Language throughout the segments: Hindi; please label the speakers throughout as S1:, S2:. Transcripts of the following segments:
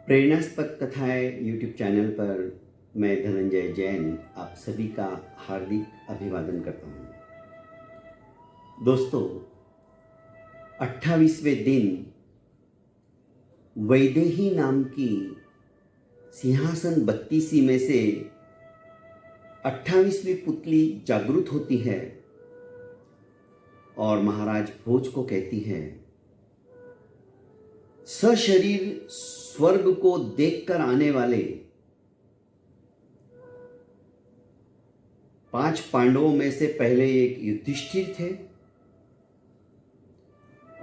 S1: प्रेरणास्पद कथाएं यूट्यूब चैनल पर मैं धनंजय जैन आप सभी का हार्दिक अभिवादन करता हूं। दोस्तों, 28वें दिन वैदेही नाम की सिंहासन बत्तीसी में से 28वीं पुतली जागृत होती है और महाराज भोज को कहती है, सशरीर स्वर्ग को देखकर आने वाले 5 पांडवों में से पहले एक युधिष्ठिर थे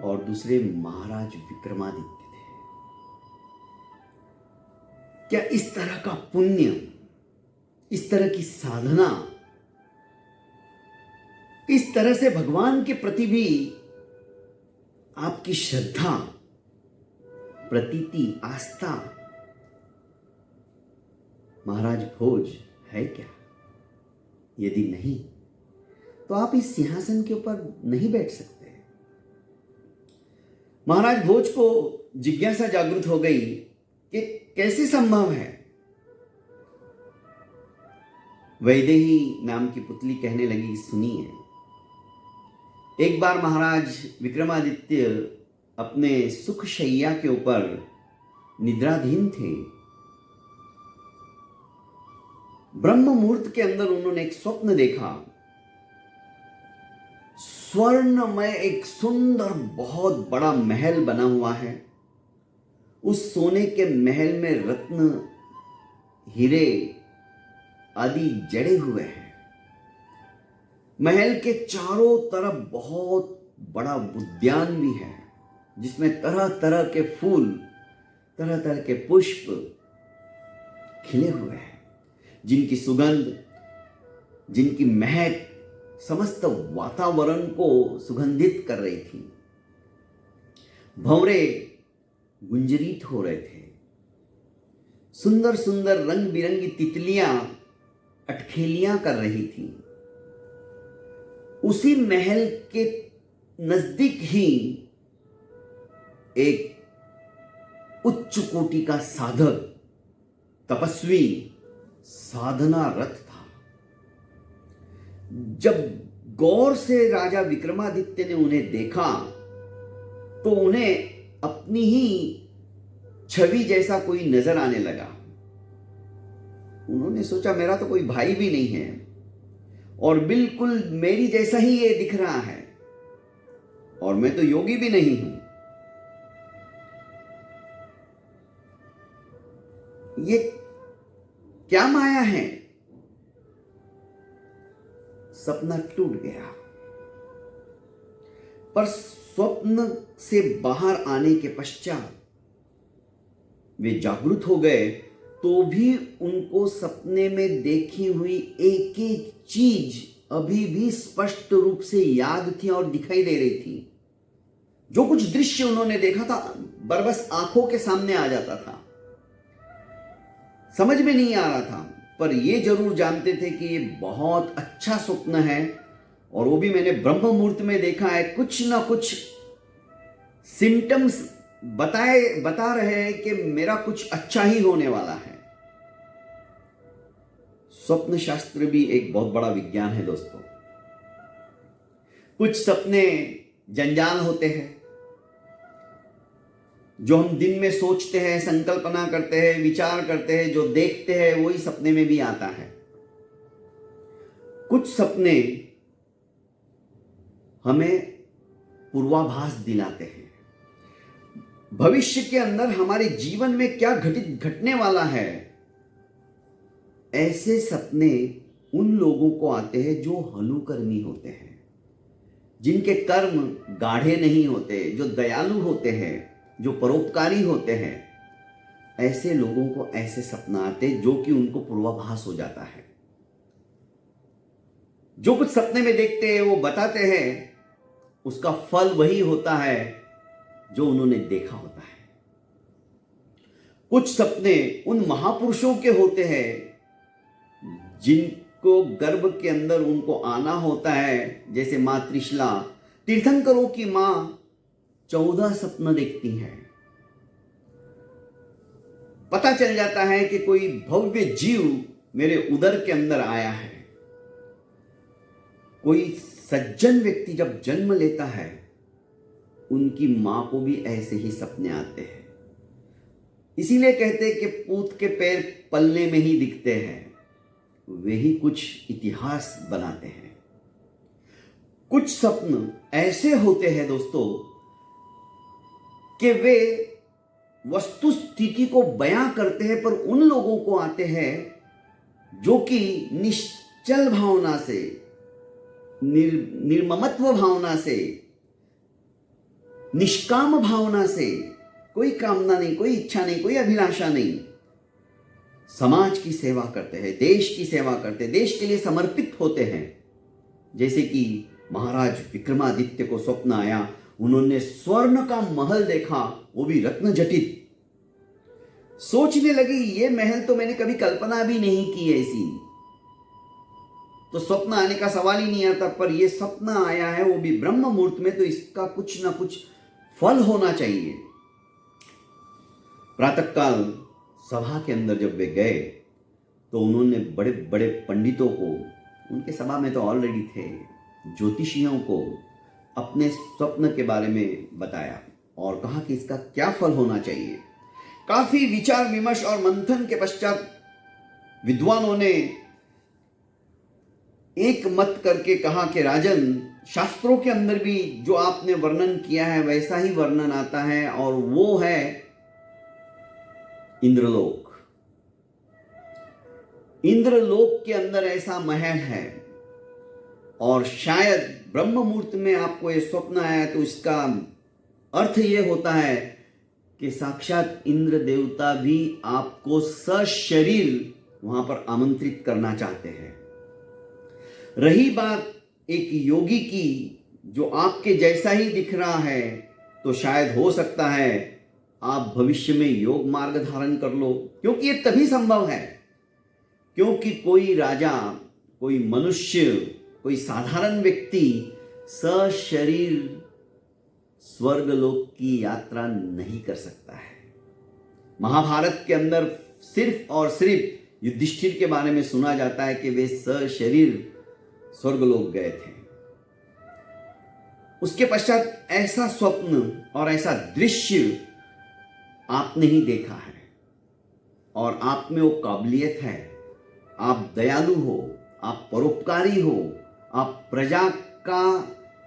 S1: और दूसरे महाराज विक्रमादित्य थे। क्या इस तरह का पुण्य, इस तरह की साधना, इस तरह से भगवान के प्रति भी आपकी श्रद्धा, प्रतीति, आस्था महाराज भोज है क्या? यदि नहीं तो आप इस सिंहासन के ऊपर नहीं बैठ सकते। महाराज भोज को जिज्ञासा जागृत हो गई कि कैसे संभव है। वैदेही नाम की पुतली कहने लगी, सुनिए, एक बार महाराज विक्रमादित्य अपने सुख शैया के ऊपर निद्राधीन थे। ब्रह्म मुहूर्त के अंदर उन्होंने एक स्वप्न देखा। स्वर्णमय एक सुंदर बहुत बड़ा महल बना हुआ है। उस सोने के महल में रत्न, हीरे आदि जड़े हुए हैं। महल के चारों तरफ बहुत बड़ा उद्यान भी है जिसमें तरह तरह के फूल, तरह तरह के पुष्प खिले हुए हैं, जिनकी सुगंध, जिनकी महक समस्त वातावरण को सुगंधित कर रही थी। भंवरे गुंजरित हो रहे थे। सुंदर सुंदर रंग बिरंगी तितलियां अटखेलियां कर रही थी। उसी महल के नजदीक ही एक उच्च कोटि का साधक, तपस्वी, साधना रत था। जब गौर से राजा विक्रमादित्य ने उन्हें देखा तो उन्हें अपनी ही छवि जैसा कोई नजर आने लगा। उन्होंने सोचा, मेरा तो कोई भाई भी नहीं है और बिल्कुल मेरी जैसा ही ये दिख रहा है और मैं तो योगी भी नहीं हूं। ये क्या माया है? सपना टूट गया। पर स्वप्न से बाहर आने के पश्चात वे जागृत हो गए तो भी उनको सपने में देखी हुई एक एक चीज अभी भी स्पष्ट रूप से याद थी और दिखाई दे रही थी। जो कुछ दृश्य उन्होंने देखा था बरबस आंखों के सामने आ जाता था। समझ में नहीं आ रहा था, पर ये जरूर जानते थे कि ये बहुत अच्छा स्वप्न है और वो भी मैंने ब्रह्म मुहूर्त में देखा है। कुछ ना कुछ सिम्टम्स बता रहे हैं कि मेरा कुछ अच्छा ही होने वाला है। स्वप्न शास्त्र भी एक बहुत बड़ा विज्ञान है दोस्तों। कुछ सपने जंजाल होते हैं, जो हम दिन में सोचते हैं, संकल्पना करते हैं, विचार करते हैं, जो देखते हैं वही सपने में भी आता है। कुछ सपने हमें पूर्वाभास दिलाते हैं। भविष्य के अंदर हमारे जीवन में क्या घटने वाला है, ऐसे सपने उन लोगों को आते हैं जो हलुकर्मी होते हैं, जिनके कर्म गाढ़े नहीं होते, जो दयालु होते हैं, जो परोपकारी होते हैं। ऐसे लोगों को ऐसे सपना आते जो कि उनको पूर्वाभास हो जाता है। जो कुछ सपने में देखते हैं वो बताते हैं, उसका फल वही होता है जो उन्होंने देखा होता है। कुछ सपने उन महापुरुषों के होते हैं जिनको गर्भ के अंदर उनको आना होता है, जैसे मां त्रिशला, तीर्थंकरों की मां 14 सपना देखती हैं। पता चल जाता है कि कोई भव्य जीव मेरे उदर के अंदर आया है। कोई सज्जन व्यक्ति जब जन्म लेता है, उनकी मां को भी ऐसे ही सपने आते हैं। इसीलिए कहते हैं कि पूत के पैर पलने में ही दिखते हैं, वे ही कुछ इतिहास बनाते हैं। कुछ सपन ऐसे होते हैं दोस्तों कि वे वस्तु स्थिति को बयां करते हैं, पर उन लोगों को आते हैं जो कि निश्चल भावना से, निर्ममत्व भावना से, निष्काम भावना से, कोई कामना नहीं, कोई इच्छा नहीं, कोई अभिलाषा नहीं, समाज की सेवा करते हैं, देश की सेवा करते हैं, देश के लिए समर्पित होते हैं। जैसे कि महाराज विक्रमादित्य को स्वप्न आया, उन्होंने स्वर्ण का महल देखा, वो भी रत्न जटित। सोचने लगे ये महल तो मैंने कभी कल्पना भी नहीं की ऐसी, तो स्वप्न आने का सवाल ही नहीं आता, पर ये स्वप्न आया है वो भी ब्रह्म मुहूर्त में, तो इसका कुछ ना कुछ फल होना चाहिए। प्रातःकाल सभा के अंदर जब वे गए तो उन्होंने बड़े बड़े पंडितों को, उनके सभा में तो ऑलरेडी थे, ज्योतिषियों को अपने स्वप्न के बारे में बताया और कहा कि इसका क्या फल होना चाहिए। काफी विचार विमर्श और मंथन के पश्चात विद्वानों ने एक मत करके कहा कि राजन, शास्त्रों के अंदर भी जो आपने वर्णन किया है वैसा ही वर्णन आता है, और वो है इंद्रलोक। इंद्रलोक के अंदर ऐसा महल है, और शायद ब्रह्म मुहूर्त में आपको ये स्वप्न आया, तो इसका अर्थ ये होता है कि साक्षात इंद्र देवता भी आपको सशरीर वहां पर आमंत्रित करना चाहते हैं। रही बात एक योगी की जो आपके जैसा ही दिख रहा है, तो शायद हो सकता है आप भविष्य में योग मार्ग धारण कर लो, क्योंकि ये तभी संभव है क्योंकि कोई राजा, कोई मनुष्य, कोई साधारण व्यक्ति सशरीर स्वर्गलोक की यात्रा नहीं कर सकता है। महाभारत के अंदर सिर्फ और सिर्फ युधिष्ठिर के बारे में सुना जाता है कि वे सशरीर स्वर्गलोक गए थे। उसके पश्चात ऐसा स्वप्न और ऐसा दृश्य आपने ही देखा है, और आप में वो काबिलियत है, आप दयालु हो, आप परोपकारी हो, आप प्रजा का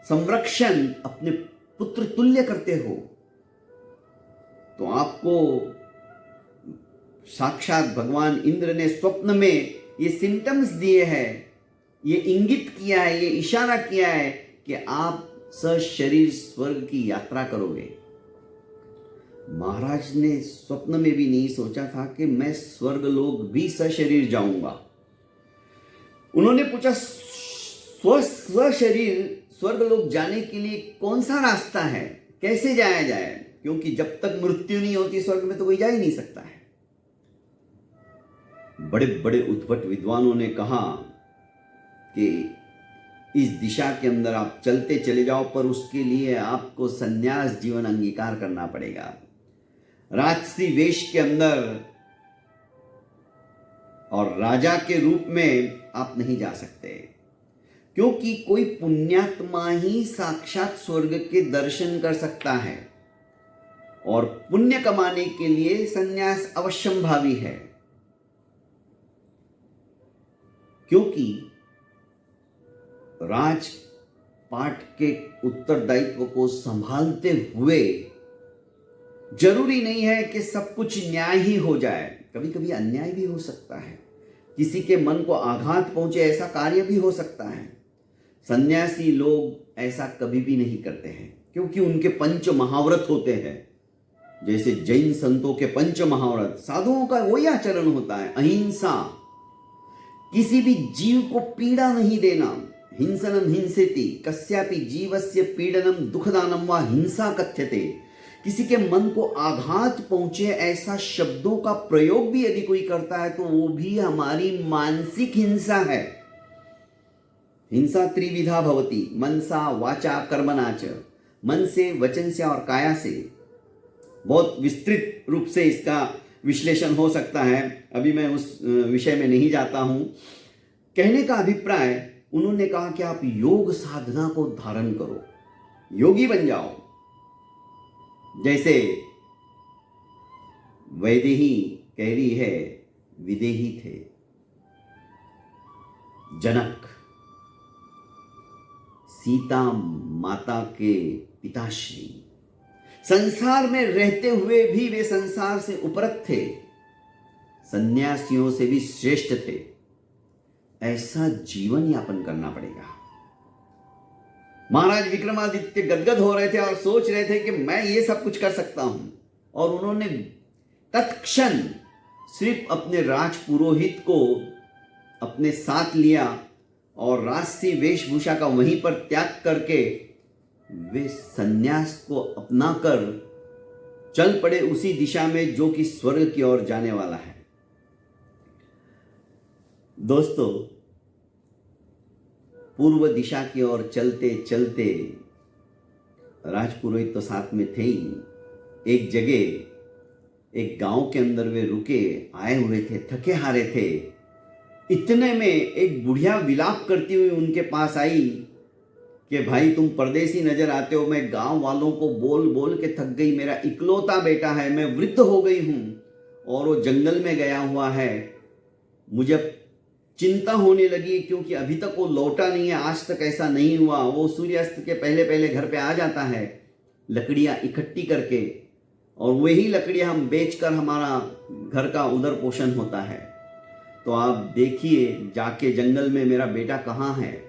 S1: संरक्षण अपने पुत्र तुल्य करते हो, तो आपको साक्षात भगवान इंद्र ने स्वप्न में ये सिम्टम्स दिए हैं, ये इंगित किया है, ये इशारा किया है कि आप सशरीर स्वर्ग की यात्रा करोगे। महाराज ने स्वप्न में भी नहीं सोचा था कि मैं स्वर्गलोक भी सशरीर जाऊंगा। उन्होंने पूछा, स्वशरीर स्वर्गलोक जाने के लिए कौन सा रास्ता है, कैसे जाया जाए, क्योंकि जब तक मृत्यु नहीं होती स्वर्ग में तो कोई जा ही नहीं सकता है। बड़े बड़े उद्भट विद्वानों ने कहा कि इस दिशा के अंदर आप चलते चले जाओ, पर उसके लिए आपको संन्यास जीवन अंगीकार करना पड़ेगा। राजसी वेश के अंदर और राजा के रूप में आप नहीं जा सकते, क्योंकि कोई पुण्यात्मा ही साक्षात स्वर्ग के दर्शन कर सकता है, और पुण्य कमाने के लिए संन्यास अवश्यंभावी है। क्योंकि राजपाट के उत्तरदायित्व को संभालते हुए जरूरी नहीं है कि सब कुछ न्याय ही हो जाए, कभी कभी अन्याय भी हो सकता है, किसी के मन को आघात पहुंचे ऐसा कार्य भी हो सकता है। सन्यासी लोग ऐसा कभी भी नहीं करते हैं, क्योंकि उनके पंच महाव्रत होते हैं। जैसे जैन संतों के पंच महाव्रत, साधुओं का वही आचरण होता है, अहिंसा, किसी भी जीव को पीड़ा नहीं देना, हिंसनम हिंसेति कस्यापि जीवस्य पीड़नम दुखदानम व हिंसा कथ्यते। किसी के मन को आघात पहुंचे ऐसा शब्दों का प्रयोग भी यदि कोई करता है तो वो भी हमारी मानसिक हिंसा है। हिंसा त्रिविधा भवति, मनसा वाचा कर्मणा च, मन से, वचन से और काया से। बहुत विस्तृत रूप से इसका विश्लेषण हो सकता है, अभी मैं उस विषय में नहीं जाता हूं। कहने का अभिप्राय, उन्होंने कहा कि आप योग साधना को धारण करो, योगी बन जाओ। जैसे वैदेही कह रही है, विदेही थे जनक, सीता माता के पिताश्री, संसार में रहते हुए भी वे संसार से उपरत थे, सन्यासियों से भी श्रेष्ठ थे। ऐसा जीवन यापन करना पड़ेगा। महाराज विक्रमादित्य गदगद हो रहे थे और सोच रहे थे कि मैं ये सब कुछ कर सकता हूं, और उन्होंने तत्क्षण सिर्फ अपने राजपुरोहित को अपने साथ लिया और राजसी वेशभूषा का वहीं पर त्याग करके वे सन्यास को अपनाकर चल पड़े उसी दिशा में जो कि स्वर्ग की ओर जाने वाला है। दोस्तों, पूर्व दिशा की ओर चलते चलते, राजपुरोहित तो साथ में थे ही, एक जगह एक गांव के अंदर वे रुके, आए हुए थे, थके हारे थे। इतने में एक बुढ़िया विलाप करती हुई उनके पास आई कि भाई तुम परदेसी नजर आते हो, मैं गांव वालों को बोल बोल के थक गई, मेरा इकलौता बेटा है, मैं वृद्ध हो गई हूं और वो जंगल में गया हुआ है। मुझे चिंता होने लगी क्योंकि अभी तक वो लौटा नहीं है, आज तक ऐसा नहीं हुआ। वो सूर्यास्त के पहले पहले घर पे आ जाता है लकड़ियां इकट्ठी करके, और वही लकड़ियां हम बेचकर हमारा घर का उदर पोषण होता है। तो आप देखिए जाके जंगल में मेरा बेटा कहाँ है,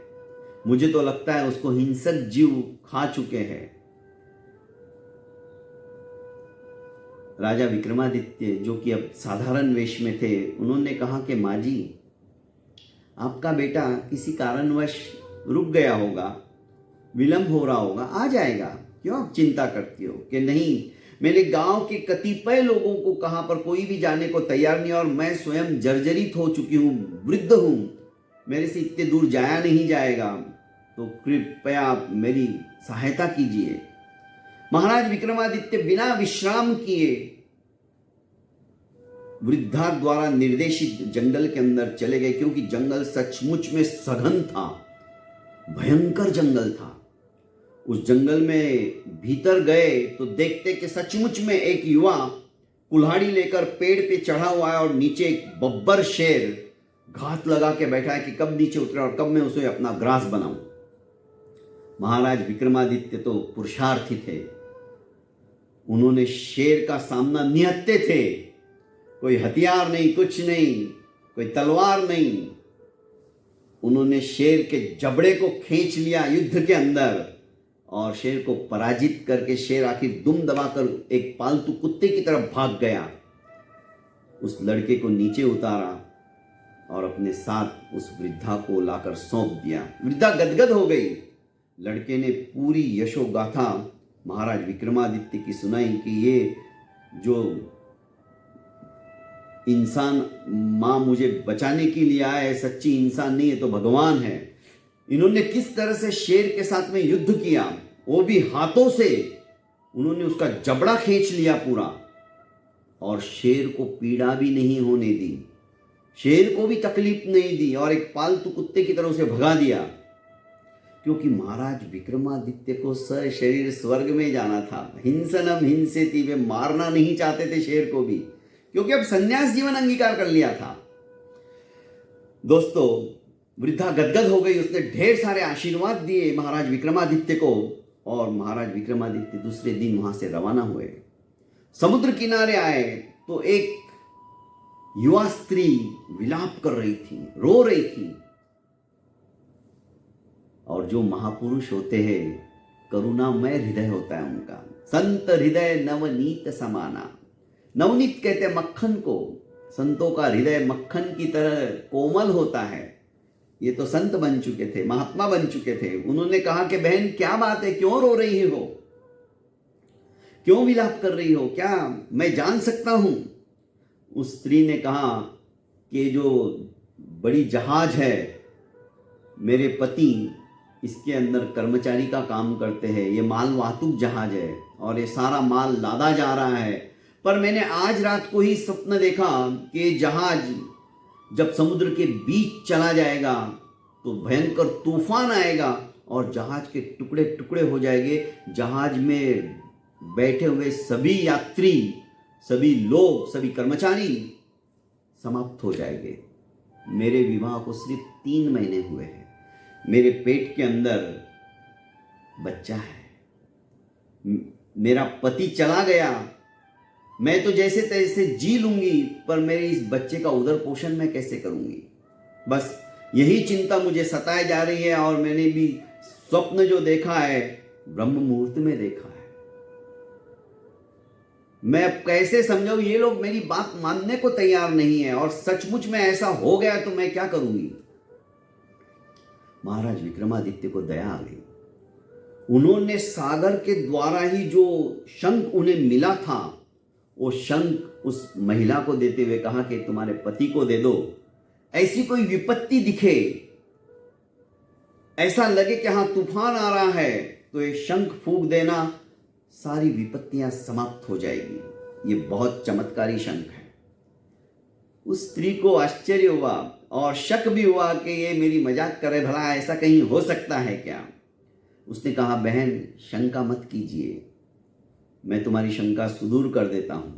S1: मुझे तो लगता है उसको हिंसक जीव खा चुके हैं। राजा विक्रमादित्य, जो कि अब साधारण वेश में थे, उन्होंने कहा कि माँ जी, आपका बेटा किसी कारणवश रुक गया होगा, विलंब हो रहा होगा, आ जाएगा, क्यों आप चिंता करती हो? कि नहीं, मैंने गांव के कतिपय लोगों को कहा पर कोई भी जाने को तैयार नहीं, और मैं स्वयं जर्जरित हो चुकी हूँ, वृद्ध हूँ, मेरे से इतने दूर जाया नहीं जाएगा, तो कृपया आप मेरी सहायता कीजिए। महाराज विक्रमादित्य बिना विश्राम किए वृद्धा द्वारा निर्देशित जंगल के अंदर चले गए, क्योंकि जंगल सचमुच में सघन था, भयंकर जंगल था। उस जंगल में भीतर गए तो देखते कि सचमुच में एक युवा कुल्हाड़ी लेकर पेड़ पे चढ़ा हुआ है और नीचे एक बब्बर शेर घात लगा के बैठा है कि कब नीचे उतरे और कब मैं उसे अपना ग्रास बनाऊं। महाराज विक्रमादित्य तो पुरुषार्थी थे, उन्होंने शेर का सामना निहत्ते थे, कोई हथियार नहीं, कुछ नहीं, कोई तलवार नहीं, उन्होंने शेर के जबड़े को खींच लिया युद्ध के अंदर और शेर को पराजित करके शेर आखिर दुम दबाकर एक पालतू कुत्ते की तरफ भाग गया। उस लड़के को नीचे उतारा और अपने साथ उस वृद्धा को लाकर सौंप दिया। वृद्धा गदगद हो गई। लड़के ने पूरी यशोगाथा महाराज विक्रमादित्य की सुनाई कि ये जो इंसान माँ मुझे बचाने के लिए आया है, सच्ची इंसान नहीं है तो भगवान है। इन्होंने किस तरह से शेर के साथ में युद्ध किया, वो भी हाथों से। उन्होंने उसका जबड़ा खींच लिया पूरा, और शेर को पीड़ा भी नहीं होने दी, शेर को भी तकलीफ नहीं दी, और एक पालतू कुत्ते की तरह उसे भगा दिया। क्योंकि महाराज विक्रमादित्य को सशरीर स्वर्ग में जाना था। हिंसनम हिंसेति, वे मारना नहीं चाहते थे शेर को भी, क्योंकि अब संन्यास जीवन अंगीकार कर लिया था। दोस्तों, वृद्धा गदगद हो गई, उसने ढेर सारे आशीर्वाद दिए महाराज विक्रमादित्य को, और महाराज विक्रमादित्य दूसरे दिन वहां से रवाना हुए। समुद्र किनारे आए तो एक युवा स्त्री विलाप कर रही थी, रो रही थी। और जो महापुरुष होते हैं, करुणामय हृदय होता है उनका। संत हृदय नवनीत समाना। नवनीत कहते हैं मक्खन को, संतों का हृदय मक्खन की तरह कोमल होता है। ये तो संत बन चुके थे, महात्मा बन चुके थे। उन्होंने कहा कि बहन क्या बात है, क्यों रो रही हो, क्यों विलाप कर रही हो, क्या मैं जान सकता हूं? उस स्त्री ने कहा कि जो बड़ी जहाज है, मेरे पति इसके अंदर कर्मचारी का काम करते हैं, ये माल वाहतुक जहाज है और ये सारा माल लादा जा रहा है। पर मैंने आज रात को ही स्वप्न देखा कि जहाज जब समुद्र के बीच चला जाएगा तो भयंकर तूफान आएगा और जहाज के टुकड़े टुकड़े हो जाएंगे। जहाज में बैठे हुए सभी यात्री, सभी लोग, सभी कर्मचारी समाप्त हो जाएंगे। मेरे विवाह को सिर्फ 3 महीने हुए हैं। मेरे पेट के अंदर बच्चा है। मेरा पति चला गया। मैं तो जैसे तैसे जी लूंगी, पर मेरे इस बच्चे का उदर पोषण मैं कैसे करूंगी? बस यही चिंता मुझे सताए जा रही है। और मैंने भी स्वप्न जो देखा है, ब्रह्म मुहूर्त में देखा है। मैं अब कैसे समझाऊं? ये लोग मेरी बात मानने को तैयार नहीं है, और सचमुच में ऐसा हो गया तो मैं क्या करूंगी? महाराज विक्रमादित्य को दया आ गई। उन्होंने सागर के द्वारा ही जो शंख उन्हें मिला था, वो शंख उस महिला को देते हुए कहा कि तुम्हारे पति को दे दो। ऐसी कोई विपत्ति दिखे, ऐसा लगे कि हाँ तूफान आ रहा है, तो ये शंख फूंक देना, सारी विपत्तियां समाप्त हो जाएगी। ये बहुत चमत्कारी शंख है। उस स्त्री को आश्चर्य हुआ और शक भी हुआ कि ये मेरी मजाक करे, भला ऐसा कहीं हो सकता है क्या? उसने कहा, बहन शंका मत कीजिए, मैं तुम्हारी शंका सुदूर कर देता हूं।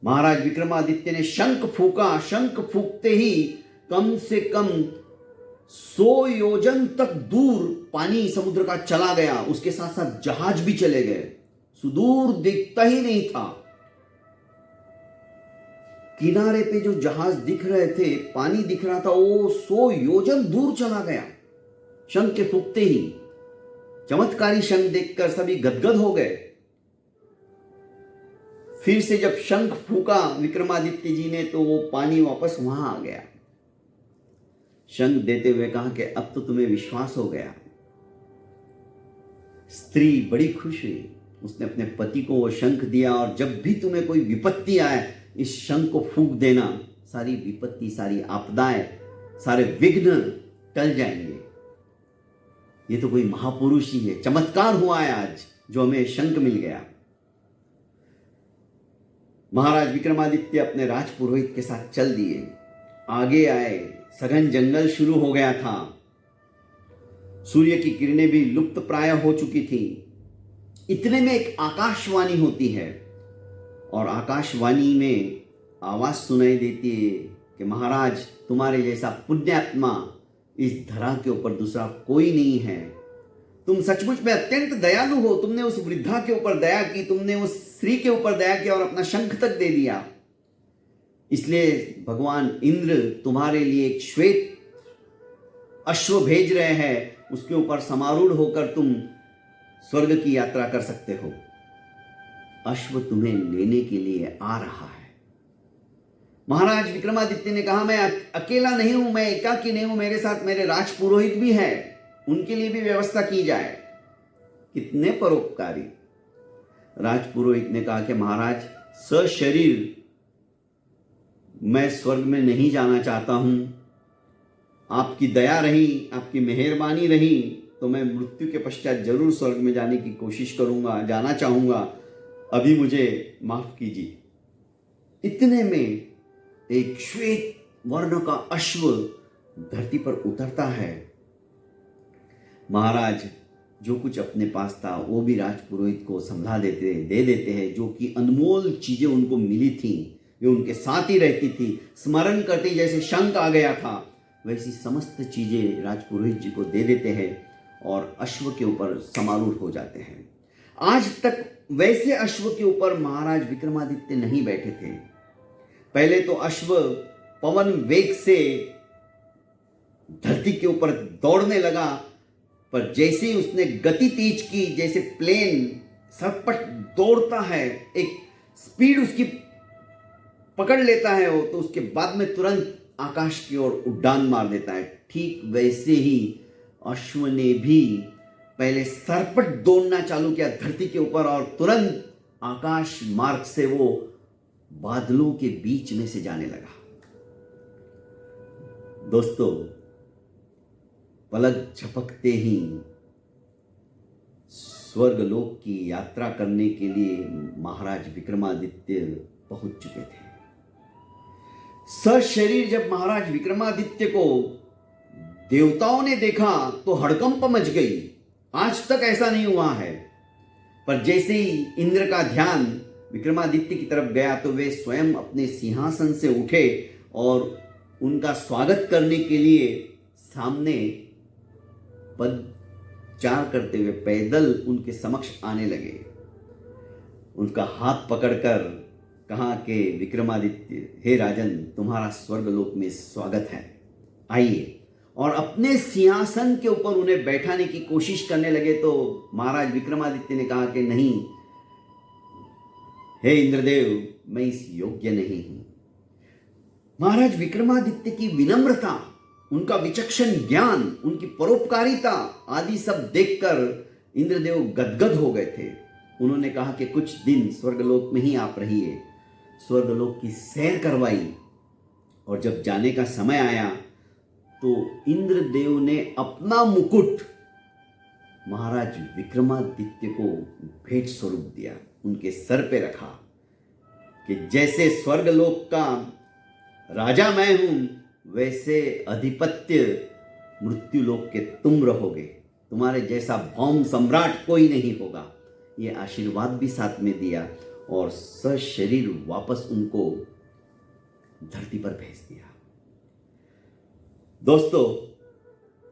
S1: महाराज विक्रमादित्य ने शंख फूंका। शंख फूंकते ही कम से कम 100 योजन तक दूर पानी समुद्र का चला गया। उसके साथ साथ जहाज भी चले गए। सुदूर दिखता ही नहीं था। किनारे पे जो जहाज दिख रहे थे, पानी दिख रहा था, वो 100 योजन दूर चला गया शंख के फूंकते ही। चमत्कारी शंख देखकर सभी गदगद हो गए। फिर से जब शंख फूंका विक्रमादित्य जी ने, तो वो पानी वापस वहां आ गया। शंख देते हुए कहा कि अब तो तुम्हें विश्वास हो गया। स्त्री बड़ी खुश हुई। उसने अपने पति को वो शंख दिया, और जब भी तुम्हें कोई विपत्ति आए, इस शंख को फूंक देना, सारी विपत्ति, सारी आपदाएं, सारे विघ्न टल जाएंगे। ये तो कोई महापुरुष ही है। चमत्कार हुआ है आज जो हमें शंख मिल गया। महाराज विक्रमादित्य अपने राजपुरोहित के साथ चल दिए। आगे आए। सघन जंगल शुरू हो गया था। सूर्य की किरणें भी लुप्त प्राय हो चुकी थी। इतने में एक आकाशवाणी होती है, और आकाशवाणी में आवाज सुनाई देती है कि महाराज, तुम्हारे जैसा पुण्यात्मा इस धरा के ऊपर दूसरा कोई नहीं है। तुम सचमुच में अत्यंत दयालु हो। तुमने उस वृद्धा के ऊपर दया की, तुमने उस स्त्री के ऊपर दया की, और अपना शंख तक दे दिया। इसलिए भगवान इंद्र तुम्हारे लिए एक श्वेत अश्व भेज रहे हैं। उसके ऊपर समारूढ़ होकर तुम स्वर्ग की यात्रा कर सकते हो। अश्व तुम्हें लेने के लिए आ रहा है। महाराज विक्रमादित्य ने कहा, मैं अकेला नहीं हूं, मैं एकाकी नहीं हूं, मेरे साथ मेरे राजपुरोहित भी हैं, उनके लिए भी व्यवस्था की जाए। कितने परोपकारी। राजपुरोहित ने कहा कि महाराज, सशरीर मैं स्वर्ग में नहीं जाना चाहता हूं। आपकी दया रही, आपकी मेहरबानी रही, तो मैं मृत्यु के पश्चात जरूर स्वर्ग में जाने की कोशिश करूंगा, जाना चाहूंगा। अभी मुझे माफ कीजिए। इतने में एक श्वेत वर्ण का अश्व धरती पर उतरता है। महाराज जो कुछ अपने पास था वो भी राजपुरोहित को दे देते हैं। जो कि अनमोल चीजें उनको मिली थी, वे उनके साथ ही रहती थी। स्मरण करते जैसे शंख आ गया था, वैसी समस्त चीजें राजपुरोहित जी को दे देते हैं, और अश्व के ऊपर समारूढ़ हो जाते हैं। आज तक वैसे अश्व के ऊपर महाराज विक्रमादित्य नहीं बैठे थे। पहले तो अश्व पवन वेग से धरती के ऊपर दौड़ने लगा, पर जैसे ही उसने गति तेज की, जैसे प्लेन सरपट दौड़ता है, एक स्पीड उसकी पकड़ लेता है वो, तो उसके बाद में तुरंत आकाश की ओर उड़ान मार देता है। ठीक वैसे ही अश्व ने भी पहले सरपट दौड़ना चालू किया धरती के ऊपर, और तुरंत आकाश मार्ग से वो बादलों के बीच में से जाने लगा। दोस्तों, पलक झपकते ही स्वर्गलोक की यात्रा करने के लिए महाराज विक्रमादित्य पहुंच चुके थे। सशरीर जब महाराज विक्रमादित्य को देवताओं ने देखा तो हड़कंप मच गई। आज तक ऐसा नहीं हुआ है। पर जैसे ही इंद्र का ध्यान विक्रमादित्य की तरफ गया तो वे स्वयं अपने सिंहासन से उठे और उनका स्वागत करने के लिए सामने पदचार करते हुए पैदल उनके समक्ष आने लगे। उनका हाथ पकड़कर कहा कि विक्रमादित्य, हे राजन, तुम्हारा स्वर्गलोक में स्वागत है, आइए। और अपने सिंहासन के ऊपर उन्हें बैठाने की कोशिश करने लगे तो महाराज विक्रमादित्य ने कहा कि नहीं, हे इंद्रदेव, मैं इस योग्य नहीं हूं। महाराज विक्रमादित्य की विनम्रता, उनका विचक्षण ज्ञान, उनकी परोपकारिता आदि सब देखकर इंद्रदेव गदगद हो गए थे। उन्होंने कहा कि कुछ दिन स्वर्गलोक में ही आप रहिए। स्वर्गलोक की सैर करवाई और जब जाने का समय आया तो इंद्रदेव ने अपना मुकुट महाराज विक्रमादित्य को भेंट स्वरूप दिया, उनके सर पे रखा कि जैसे स्वर्गलोक का राजा मैं हूं, वैसे अधिपत्य मृत्युलोक के तुम रहोगे, तुम्हारे जैसा भौम सम्राट कोई नहीं होगा। ये आशीर्वाद भी साथ में दिया और सशरीर वापस उनको धरती पर भेज दिया। दोस्तों,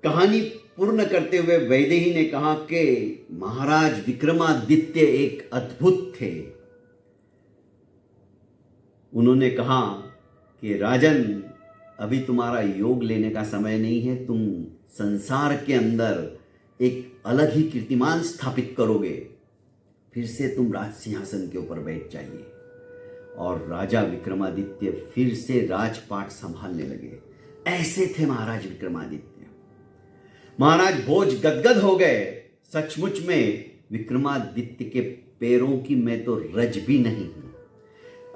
S1: कहानी पूर्ण करते हुए वैदेही ने कहा कि महाराज विक्रमादित्य एक अद्भुत थे। उन्होंने कहा कि राजन, अभी तुम्हारा योग लेने का समय नहीं है। तुम संसार के अंदर एक अलग ही कीर्तिमान स्थापित करोगे। फिर से तुम राज सिंहासन के ऊपर बैठ जाइए। और राजा विक्रमादित्य फिर से राजपाट संभालने लगे। ऐसे थे महाराज विक्रमादित्य। महाराज भोज गदगद हो गए। सचमुच में विक्रमादित्य के पैरों की मैं तो रज भी नहीं हूं।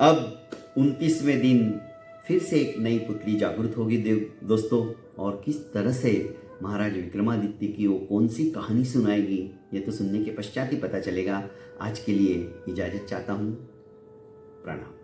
S1: अब 29वें दिन फिर से एक नई पुतली जागृत होगी दोस्तों, और किस तरह से महाराज विक्रमादित्य की वो कौन सी कहानी सुनाएगी, ये तो सुनने के पश्चात ही पता चलेगा। आज के लिए इजाजत चाहता हूं। प्रणाम।